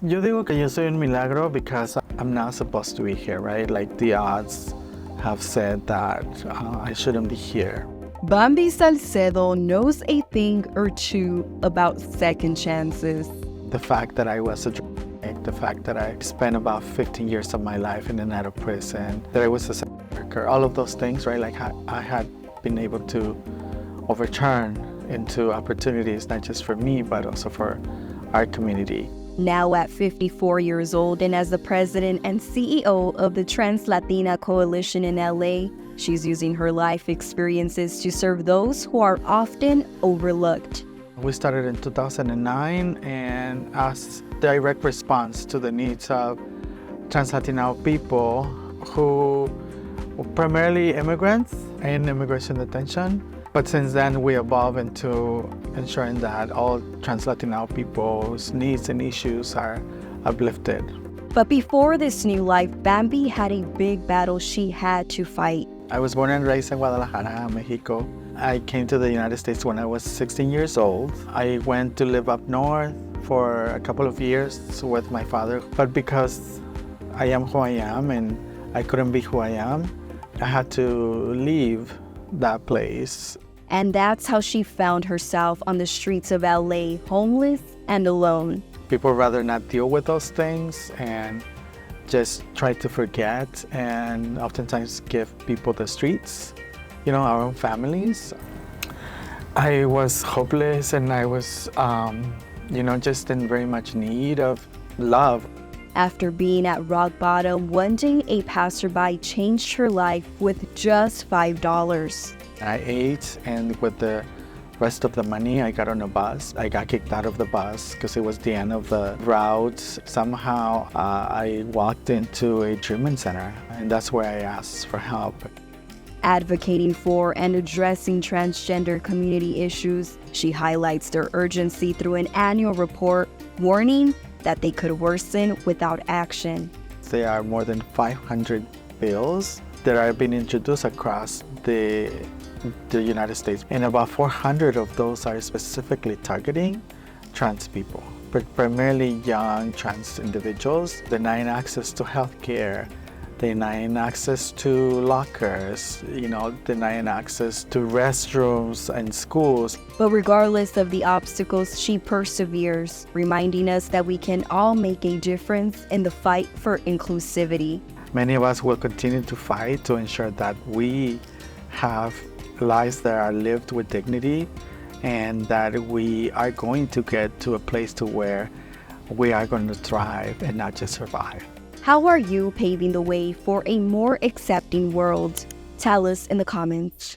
Yo digo que yo soy un milagro because I'm not supposed to be here, right? Like the odds have said that I shouldn't be here. Bambi Salcedo knows a thing or two about second chances. The fact that I was a drug addict, the fact that I spent about 15 years of my life in and out of prison, that I was a sex worker, all of those things, right? Like I had been able to overturn into opportunities, not just for me, but also for our community. Now at 54 years old and as the president and CEO of the TransLatin Coalition in LA, she's using her life experiences to serve those who are often overlooked. We started in 2009 and as direct response to the needs of Trans-Latino people who were primarily immigrants in immigration detention. But since then, we evolved into ensuring that all Trans-Latino people's needs and issues are uplifted. But before this new life, Bambi had a big battle she had to fight. I was born and raised in Guadalajara, Mexico. I came to the United States when I was 16 years old. I went to live up north for a couple of years with my father. But because I am who I am and I couldn't be who I am, I had to leave that place. And that's how she found herself on the streets of LA, homeless and alone. People rather not deal with those things and just try to forget and oftentimes give people the streets, our own families. I was hopeless and I was, just in very much need of love. After being at rock bottom, one day a passerby changed her life with just $5. I ate, and with the rest of the money, I got on a bus. I got kicked out of the bus because it was the end of the route. Somehow, I walked into a treatment center, and that's where I asked for help. Advocating for and addressing transgender community issues, she highlights their urgency through an annual report, warning that they could worsen without action. There are more than 500 bills that are being introduced across the United States, and about 400 of those are specifically targeting trans people, but primarily young trans individuals, denying access to health care, denying access to lockers, denying access to restrooms and schools. But regardless of the obstacles, she perseveres, reminding us that we can all make a difference in the fight for inclusivity. Many of us will continue to fight to ensure that we have lives that are lived with dignity and that we are going to get to a place to where we are going to thrive and not just survive. How are you paving the way for a more accepting world? Tell us in the comments.